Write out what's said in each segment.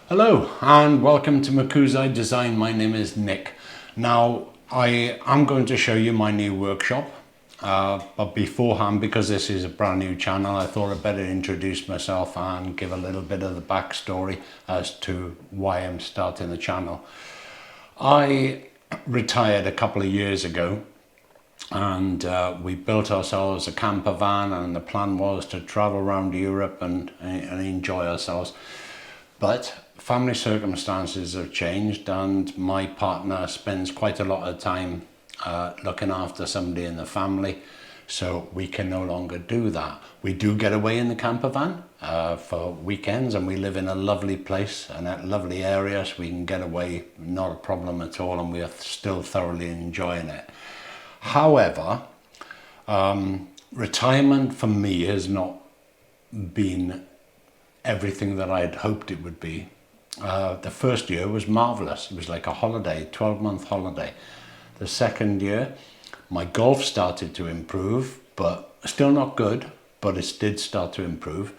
Hello and welcome to Mokuzai Design. My name is Nick. Now I am going to show you my new workshop, but beforehand, because this is a brand new channel, I thought I'd better introduce myself and give a little bit of the backstory as to why I'm starting the channel. I retired a couple of years ago and we built ourselves a camper van, and the plan was to travel around Europe and enjoy ourselves. But family circumstances have changed and my partner spends quite a lot of time looking after somebody in the family, so we can no longer do that. We do get away in the camper van for weekends, and we live in a lovely place and a lovely area, so we can get away, not a problem at all, and we are still thoroughly enjoying it. However, retirement for me has not been everything that I had hoped it would be. The first year was marvelous. It was like a holiday, 12-month holiday. The second year, my golf started to improve, but still not good, but it did start to improve.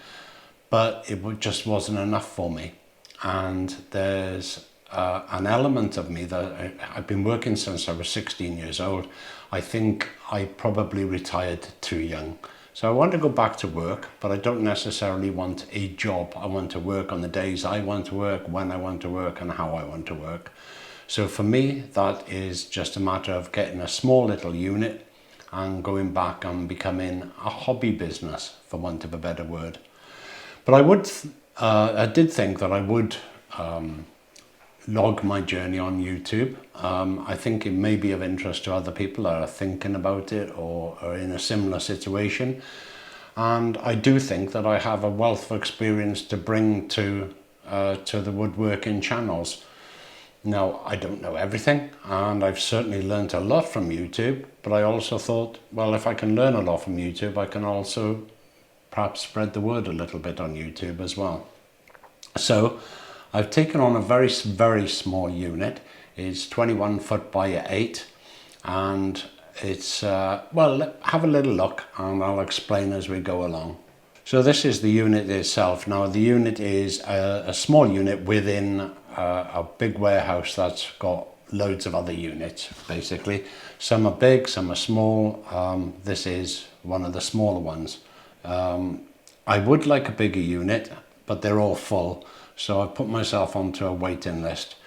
But it just wasn't enough for me. And there's an element of me that I've been working since I was 16 years old. I think I probably retired too young. So I want to go back to work, but I don't necessarily want a job. I want to work on the days I want to work, when I want to work, and how I want to work. So for me, that is just a matter of getting a small little unit and going back and becoming a hobby business, for want of a better word. But I did think that I would log my journey on YouTube. I think it may be of interest to other people that are thinking about it or are in a similar situation. And I do think that I have a wealth of experience to bring to the woodworking channels. Now, I don't know everything, and I've certainly learned a lot from YouTube, but I also thought, well, if I can learn a lot from YouTube, I can also perhaps spread the word a little bit on YouTube as well. So I've taken on a very, very small unit. It's 21 foot by 8, and it's, well, have a little look and I'll explain as we go along. So this is the unit itself. Now the unit is a small unit within a big warehouse that's got loads of other units, basically. Some are big, some are small. This is one of the smaller ones. I would like a bigger unit, but they're all full. So I put myself onto a waiting list.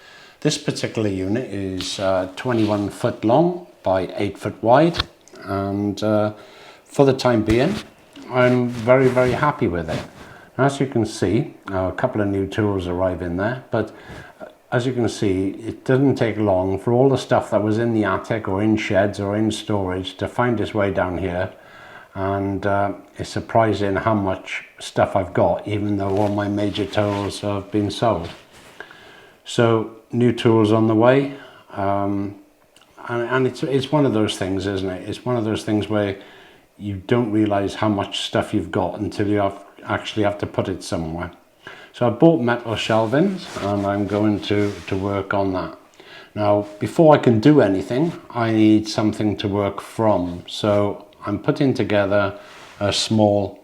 This particular unit is 21 foot long by 8 foot wide, and for the time being, I'm very, very happy with it. As you can see, a couple of new tools arrive in there, but as you can see, it doesn't take long for all the stuff that was in the attic or in sheds or in storage to find its way down here. And it's surprising how much stuff I've got, even though all my major tools have been sold. So new tools on the way, and it's one of those things, isn't it? It's one of those things where you don't realize how much stuff you've got until you actually have to put it somewhere. So I bought metal shelvings, and I'm going to work on that. Now, before I can do anything, I need something to work from. So I'm putting together a small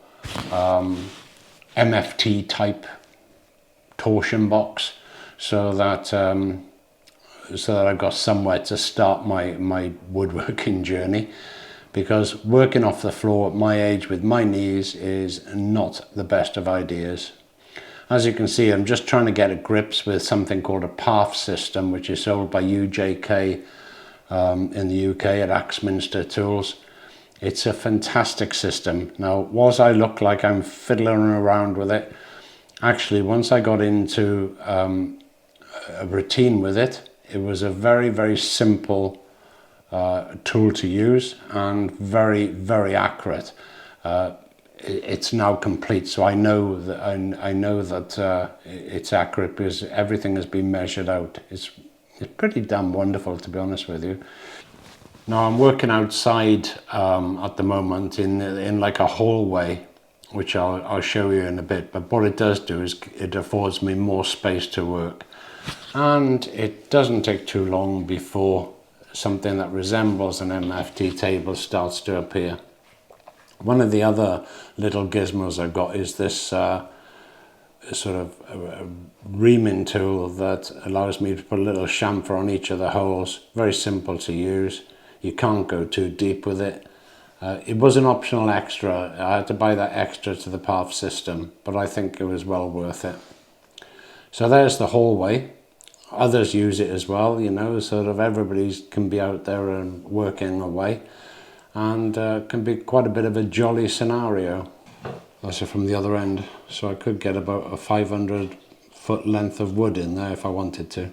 MFT type torsion box so that I've got somewhere to start my woodworking journey, because working off the floor at my age with my knees is not the best of ideas. As you can see, I'm just trying to get at grips with something called a path system, which is sold by UJK in the UK at Axminster Tools. It's a fantastic system. Now, whilst I look like I'm fiddling around with it, actually, once I got into a routine with it, it was a very, very simple tool to use and very, very accurate. It's now complete, so I know that it's accurate because everything has been measured out. It's pretty damn wonderful, to be honest with you. Now I'm working outside at the moment in like a hallway, which I'll show you in a bit. But what it does do is it affords me more space to work, and it doesn't take too long before something that resembles an MFT table starts to appear. One of the other little gizmos I've got is this sort of a reaming tool that allows me to put a little chamfer on each of the holes. Very simple to use. You can't go too deep with it. It was an optional extra. I had to buy that extra to the path system, but I think it was well worth it. So there's the hallway. Others use it as well, you know, sort of everybody can be out there and working away, and can be quite a bit of a jolly scenario. That's it from the other end, so I could get about a 500-foot length of wood in there if I wanted to.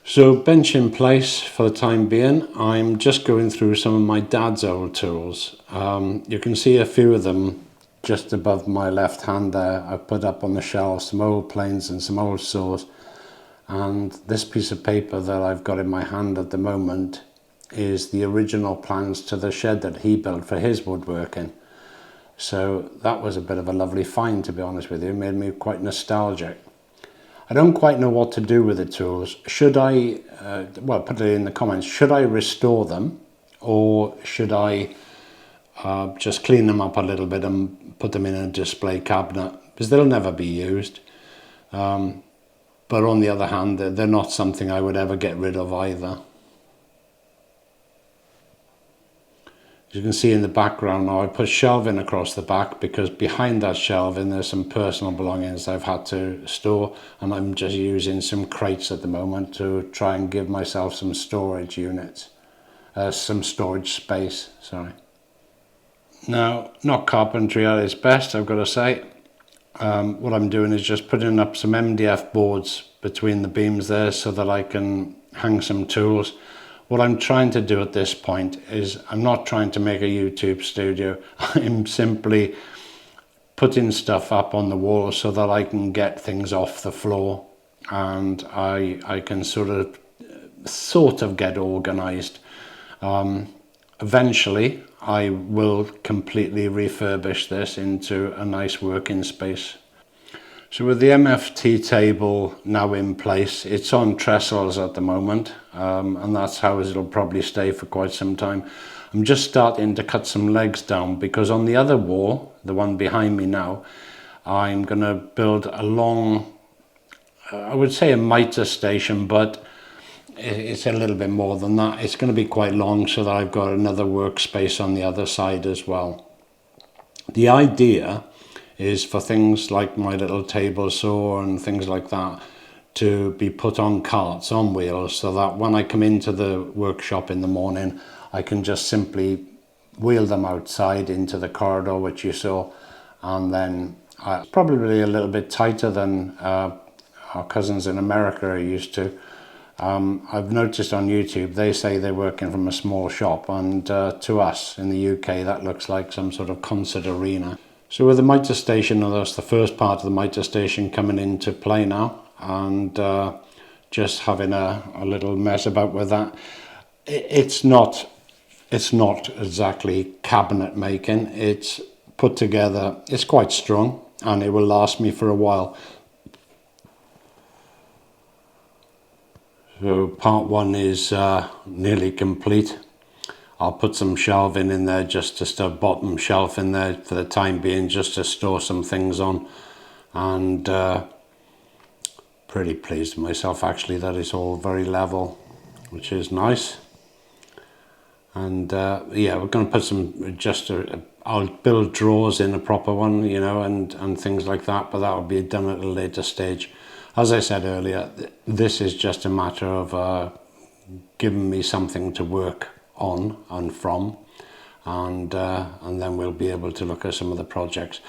So bench in place for the time being. I'm just going through some of my dad's old tools. You can see a few of them just above my left hand there. I've put up on the shelf some old planes and some old saws. And this piece of paper that I've got in my hand at the moment is the original plans to the shed that he built for his woodworking. So that was a bit of a lovely find, to be honest with you. It made me quite nostalgic. I don't quite know what to do with the tools. Should I, well, put it in the comments, should I restore them, or should I just clean them up a little bit and put them in a display cabinet? Because they'll never be used. But on the other hand, they're not something I would ever get rid of either. As you can see in the background now, I put shelving across the back because behind that shelving there's some personal belongings I've had to store, and I'm just using some crates at the moment to try and give myself some storage units, some storage space, sorry. Now, not carpentry at its best, I've got to say. What I'm doing is just putting up some MDF boards between the beams there so that I can hang some tools. What I'm trying to do at this point is I'm not trying to make a YouTube studio. I'm simply putting stuff up on the wall so that I can get things off the floor, and I can sort of get organized. Eventually I will completely refurbish this into a nice working space. So with the MFT table now in place, it's on trestles at the moment, and that's how it'll probably stay for quite some time. I'm just starting to cut some legs down because on the other wall, the one behind me now, I'm going to build a long, I would say a mitre station, but it's a little bit more than that. It's going to be quite long so that I've got another workspace on the other side as well. The idea is for things like my little table saw and things like that to be put on carts on wheels, so that when I come into the workshop in the morning I can just simply wheel them outside into the corridor which you saw, and then probably a little bit tighter than our cousins in America are used to. I've noticed on YouTube they say they're working from a small shop, and to us in the UK that looks like some sort of concert arena. So with the mitre station, that's the first part of the mitre station coming into play now, and just having a little mess about with that. It's not exactly cabinet making. It's put together, it's quite strong, and it will last me for a while. So part one is nearly complete. I'll put some shelving in there, just a bottom shelf in there for the time being, just to store some things on, and pretty pleased with myself actually that it's all very level, which is nice. And yeah, we're going to put some, I'll build drawers in a proper one, you know, and things like that, but that will be done at a later stage. As I said earlier, this is just a matter of giving me something to work on and from, and then we'll be able to look at some of the projects.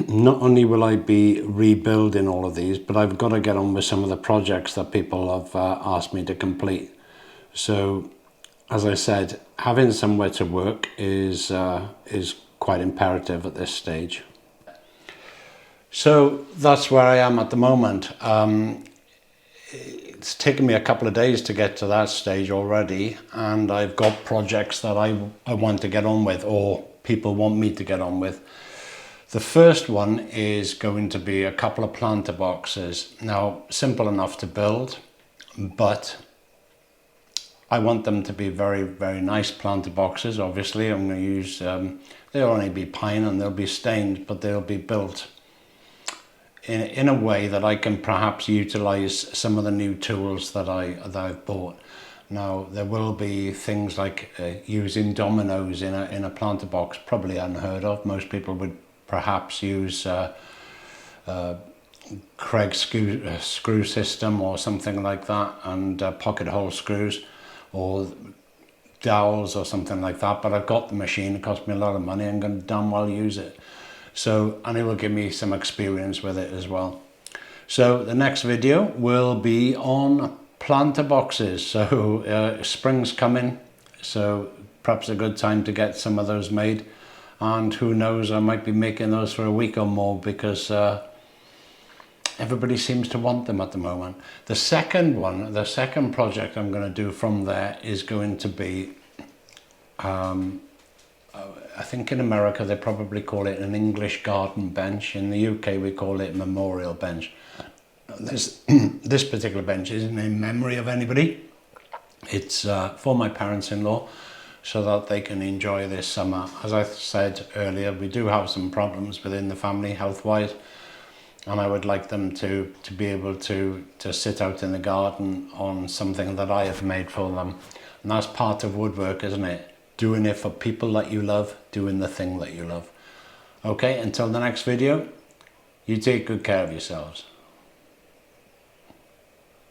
Not only will I be rebuilding all of these, but I've got to get on with some of the projects that people have asked me to complete. So as I said, having somewhere to work is quite imperative at this stage. So that's where I am at the moment. It's taken me a couple of days to get to that stage already, and I've got projects that I want to get on with, or people want me to get on with. The first one is going to be a couple of planter boxes. Now, simple enough to build, but I want them to be very, very nice planter boxes. Obviously, I'm going to use, they'll only be pine and they'll be stained, but they'll be built in a way that I can perhaps utilize some of the new tools that I've bought. Now there will be things like using dominoes in a planter box, probably unheard of. Most people would perhaps use Craig screw system or something like that, and pocket hole screws or dowels or something like that. But I've got the machine, it cost me a lot of money, I'm going to damn well use it. So, and it will give me some experience with it as well. So the next video will be on planter boxes. So spring's coming, so perhaps a good time to get some of those made. And who knows, I might be making those for a week or more, because everybody seems to want them at the moment. The second project I'm going to do from there is going to be, I think in America they probably call it an English garden bench. In the UK we call it memorial bench. This particular bench isn't in memory of anybody. It's for my parents-in-law, so that they can enjoy this summer. As I said earlier, we do have some problems within the family health-wise, and I would like them to be able to sit out in the garden on something that I have made for them. And that's part of woodwork, isn't it? Doing it for people that you love, doing the thing that you love. Okay, until the next video, you take good care of yourselves.